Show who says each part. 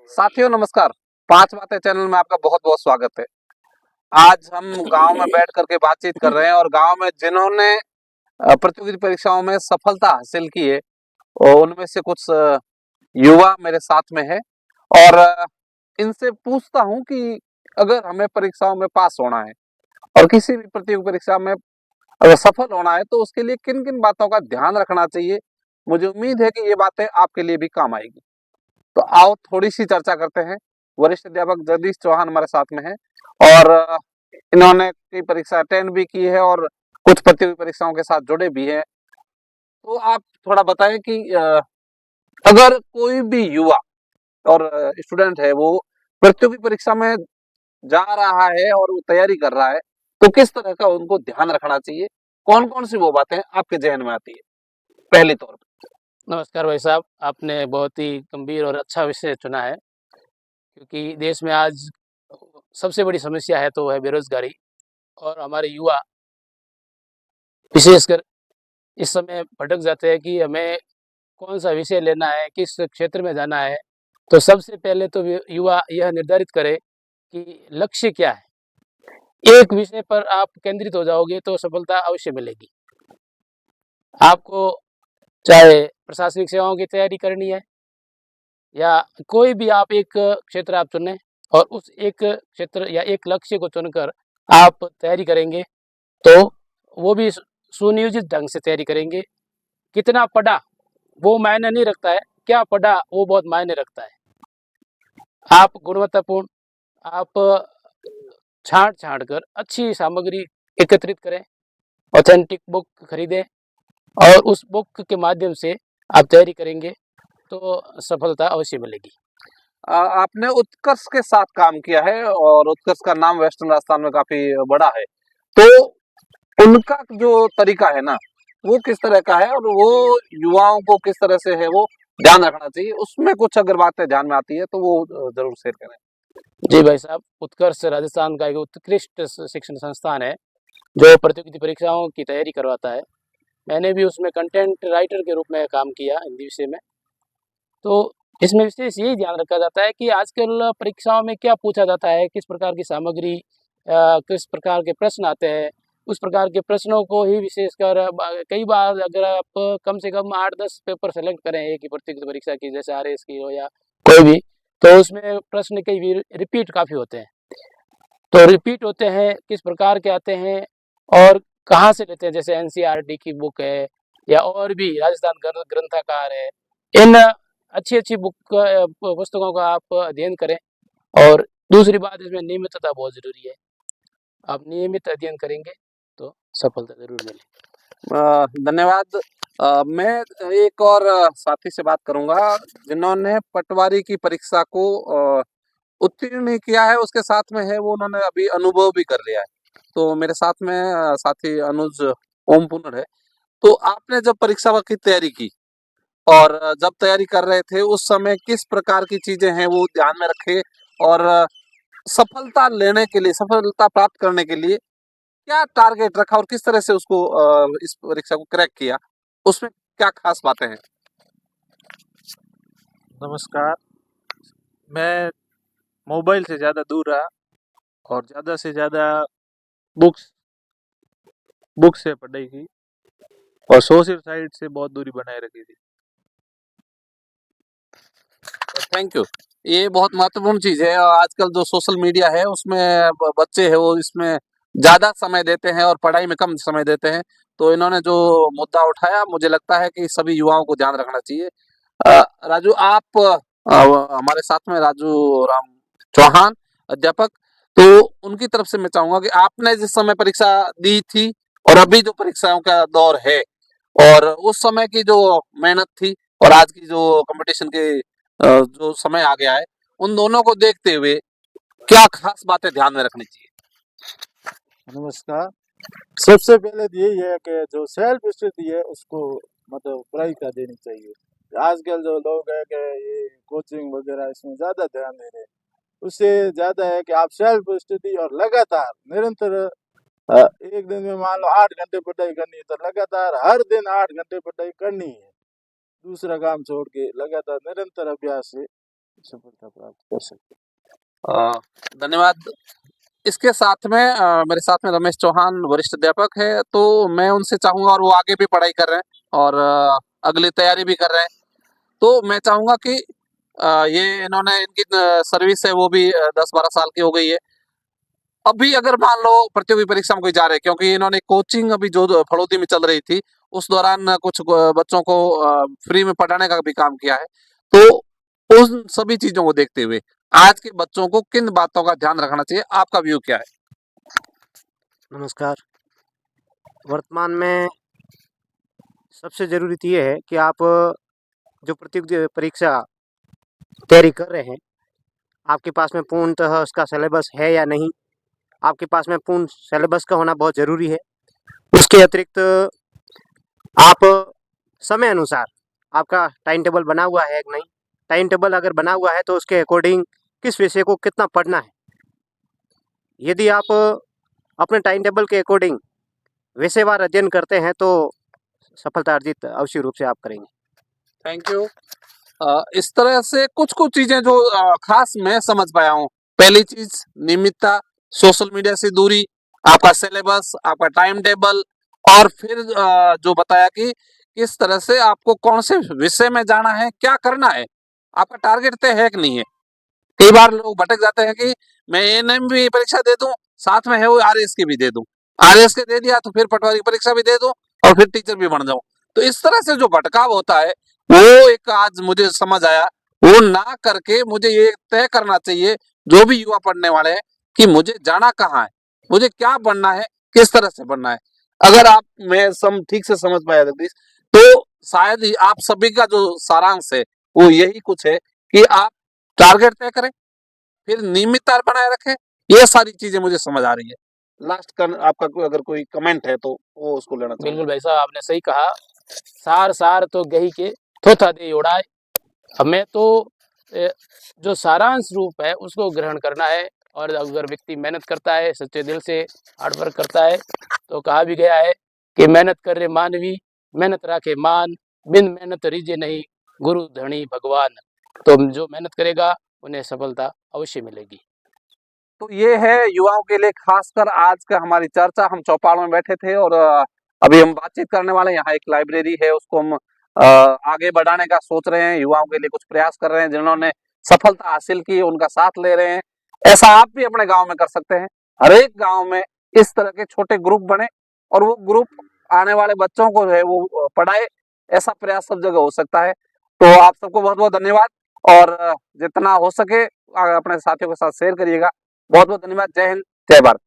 Speaker 1: साथियों नमस्कार। पांच बातें चैनल में आपका बहुत बहुत स्वागत है। आज हम गांव में बैठ करके बातचीत कर रहे हैं और गांव में जिन्होंने प्रतियोगिता परीक्षाओं में सफलता हासिल की है और उनमें से कुछ युवा मेरे साथ में है और इनसे पूछता हूं कि अगर हमें परीक्षाओं में पास होना है और किसी भी प्रतियोगिता परीक्षा में अगर सफल होना है तो उसके लिए किन किन बातों का ध्यान रखना चाहिए। मुझे उम्मीद है कि ये बातें आपके लिए भी काम आएगी। तो आओ थोड़ी सी चर्चा करते हैं। वरिष्ठ अध्यापक जगदीश चौहान हमारे साथ में है और इन्होंने कई परीक्षा अटेंड भी की है और कुछ प्रतियोगी परीक्षाओं के साथ जुड़े भी हैं। तो आप थोड़ा बताएं कि अगर कोई भी युवा और स्टूडेंट है वो प्रतियोगी परीक्षा में जा रहा है और वो तैयारी कर रहा है तो किस तरह का उनको ध्यान रखना चाहिए, कौन कौन सी वो बातें आपके जहन में आती है पहले तौर पर।
Speaker 2: नमस्कार भाई साहब, आपने बहुत ही गंभीर और अच्छा विषय चुना है क्योंकि देश में आज सबसे बड़ी समस्या है तो है बेरोजगारी। और हमारे युवा विशेषकर इस समय भटक जाते हैं कि हमें कौन सा विषय लेना है, किस क्षेत्र में जाना है। तो सबसे पहले तो युवा यह निर्धारित करे कि लक्ष्य क्या है। एक विषय पर आप केंद्रित हो जाओगे तो सफलता अवश्य मिलेगी। आपको चाहे प्रशासनिक सेवाओं की तैयारी करनी है या कोई भी आप एक क्षेत्र आप चुनें और उस एक क्षेत्र या एक लक्ष्य को चुनकर आप तैयारी करेंगे तो वो भी सुनियोजित ढंग से तैयारी करेंगे। कितना पढ़ा वो मायने नहीं रखता है, क्या पढ़ा वो बहुत मायने रखता है। आप गुणवत्तापूर्ण आप छांट छांट कर अच्छी सामग्री एकत्रित करें, ऑथेंटिक बुक खरीदें और उस बुक के माध्यम से आप तैयारी करेंगे तो सफलता अवश्य मिलेगी।
Speaker 1: आपने उत्कर्ष के साथ काम किया है और उत्कर्ष का नाम वेस्टर्न राजस्थान में काफी बड़ा है। तो उनका जो तरीका है ना वो किस तरह का है और वो युवाओं को किस तरह से है वो ध्यान रखना चाहिए, उसमें कुछ अगर बातें ध्यान में आती है तो वो जरूर शेयर करें।
Speaker 2: जी भाई साहब, उत्कर्ष राजस्थान का एक उत्कृष्ट शिक्षण संस्थान है जो प्रतियोगिता परीक्षाओं की तैयारी करवाता है। मैंने भी उसमें कंटेंट राइटर के रूप में काम किया हिंदी विषय में। तो इसमें विशेष यही ध्यान रखा जाता है कि आजकल परीक्षाओं में क्या पूछा जाता है, किस प्रकार की सामग्री, किस प्रकार के प्रश्न आते हैं, उस प्रकार के प्रश्नों को ही विशेषकर कई बार अगर आप कम से कम 8-10 पेपर सेलेक्ट करें एक ही प्रतियोगिता परीक्षा की, जैसे आरएएस की हो या कोई भी, तो उसमें प्रश्न कई भी रिपीट काफ़ी होते हैं। तो रिपीट होते हैं, किस प्रकार के आते हैं और कहाँ से लेते हैं, जैसे एनसीईआरटी की बुक है या और भी राजस्थान ग्रंथागार है। इन अच्छी-अच्छी पुस्तकों का आप अध्ययन करें। और दूसरी बात, इसमें नियमितता बहुत ज़रूरी है। आप नियमित अध्ययन करेंगे तो सफलता ज़रूर मिलेगी।
Speaker 1: धन्यवाद। मैं एक और साथी से बात करूंगा जिन्होंने पटवारी की परीक्षा को उत्तीर्ण नहीं किया है, उसके साथ में है वो उन्होंने अभी अनुभव भी कर लिया है। तो मेरे साथ में साथी अनुज ओम पुनर है। तो आपने जब परीक्षा की तैयारी की और जब तैयारी कर रहे थे उस समय किस प्रकार की चीजें हैं वो ध्यान में रखे और सफलता लेने के लिए, सफलता प्राप्त करने के लिए क्या टारगेट रखा और किस तरह से उसको इस परीक्षा को क्रैक किया, उसमें क्या खास बातें हैं।
Speaker 3: नमस्कार। मैं मोबाइल से ज़्यादा दूर रहा और ज़्यादा से ज़्यादा बुक्स बुक से पढ़ाई की और सोशल साइट से बहुत दूरी बनाए रखी थी।
Speaker 1: Thank you. ये बहुत महत्वपूर्ण चीज है। आजकल जो सोशल मीडिया है उसमें बच्चे है वो इसमें ज्यादा समय देते हैं और पढ़ाई में कम समय देते हैं। तो इन्होंने जो मुद्दा उठाया मुझे लगता है कि सभी युवाओं को ध्यान रखना चाहिए। राजू आप हमारे साथ में राजू राम चौहान अध्यापक, तो उनकी तरफ से मैं चाहूंगा कि आपने जिस समय परीक्षा दी थी और अभी जो परीक्षाओं का दौर है और उस समय की जो मेहनत थी और आज की जो कंपटीशन के जो समय आ गया है उन दोनों को देखते हुए क्या खास बातें ध्यान में रखनी चाहिए।
Speaker 3: नमस्कार। सबसे पहले तो यही है कि जो सेल्फ स्टडी है उसको मतलब प्राथमिकता देनी चाहिए। आजकल जो लोग है कि ये कोचिंग वगैरह इसमें ज़्यादा ध्यान दे रहे हैं, उससे ज़्यादा है कि आप सेल्फ स्टडी और लगातार निरंतर एक दिन में मान लो 8 घंटे पढ़ाई करनी है तो लगातार हर दिन 8 घंटे पढ़ाई करनी है। दूसरा काम छोड़ के लगातार निरंतर अभ्यास से सफलता प्राप्त कर सकते
Speaker 1: धन्यवाद। इसके साथ में मेरे साथ में रमेश चौहान वरिष्ठ अध्यापक है, तो मैं उनसे चाहूंगा, और वो आगे भी पढ़ाई कर रहे हैं और अगली तैयारी भी कर रहे हैं, तो मैं चाहूंगा कि ये इन्होंने इनकी सर्विस है वो भी 10-12 साल की हो गई है। अभी अगर मान लो प्रतियोगी परीक्षा में कोई जा रहे हैं, क्योंकि इन्होंने कोचिंग अभी जो फड़ौती में चल रही थी उस दौरान कुछ बच्चों को फ्री में पढ़ाने का भी काम किया है, तो उन सभी चीजों को देखते हुए आज के बच्चों को किन बातों का ध्यान रखना चाहिए, आपका व्यू क्या है?
Speaker 4: नमस्कार। वर्तमान में सबसे ज़रूरी तो ये है कि आप जो प्रतियोगी परीक्षा तैयारी कर रहे हैं, आपके पास में पूर्णतः उसका सिलेबस है या नहीं। आपके पास में पूर्ण सिलेबस का होना बहुत ज़रूरी है। उसके अतिरिक्त आप समय अनुसार आपका टाइम टेबल बना हुआ है कि नहीं। टाइम टेबल अगर बना हुआ है तो उसके अकॉर्डिंग किस विषय को कितना पढ़ना है। यदि आप अपने टाइम टेबल के अकॉर्डिंग विषयवार अध्ययन करते हैं तो सफलता अर्जित अवश्य रूप से आप करेंगे।
Speaker 1: Thank you. इस तरह से कुछ कुछ चीजें जो खास मैं समझ पाया हूँ। पहली चीज नियमितता, सोशल मीडिया से दूरी, आपका सिलेबस, आपका टाइम टेबल, और फिर जो बताया कि किस तरह से आपको कौन से विषय में जाना है, क्या करना है, आपका टारगेट तय है कि नहीं है। कई बार लोग भटक जाते हैं कि मैं एएनएम भी परीक्षा दे दूं, साथ में है वो आरएएस की भी दे दूं, आरएएस के दे दिया तो फिर पटवारी की परीक्षा भी दे दूं और फिर टीचर भी बन जाऊं। तो इस तरह से जो भटकाव होता है वो एक आज मुझे समझ आया, वो ना करके मुझे ये तय करना चाहिए जो भी युवा पढ़ने वाले हैं कि मुझे जाना कहाँ है, मुझे क्या बनना है, किस तरह से बनना है। अगर आप मैं ठीक से समझ पाया जगदीश, तो शायद ही आप सभी का जो सारांश है वो यही कुछ है कि आप टारगेट तय करें, फिर नियमितता बनाए रखें। ये सारी चीजें मुझे समझ आ रही है। लास्ट कर आपका अगर कोई कमेंट है तो वो उसको लेना चाहूंगा।
Speaker 2: बिल्कुल भाई साहब, आपने सही कहा। सार सार तो गही के थोथा दे उड़ाए। हमें तो जो सारांश रूप है उसको ग्रहण करना है, और अगर व्यक्ति मेहनत करता है, सच्चे दिल से हार्ड वर्क करता है, तो कहा भी गया है कि मेहनत करे मानवी, मेहनत राखे मान, बिन मेहनत रीजे नहीं, गुरु धनी भगवान। तो जो मेहनत करेगा उन्हें सफलता अवश्य मिलेगी।
Speaker 1: तो ये है युवाओं के लिए खासकर आज का हमारी चर्चा। हम चौपाल में बैठे थे और अभी हम बातचीत करने वाले हैं। यहाँ एक लाइब्रेरी है, उसको हम आगे बढ़ाने का सोच रहे हैं, युवाओं के लिए कुछ प्रयास कर रहे हैं। जिन्होंने सफलता हासिल की उनका साथ ले रहे हैं। ऐसा आप भी अपने गांव में कर सकते हैं। हर एक गांव में इस तरह के छोटे ग्रुप बने और वो ग्रुप आने वाले बच्चों को जो है वो पढ़ाए। ऐसा प्रयास सब जगह हो सकता है। तो आप सबको बहुत बहुत धन्यवाद, और जितना हो सके अपने साथियों के साथ शेयर करिएगा। बहुत बहुत धन्यवाद। जय हिंद, जय भारत।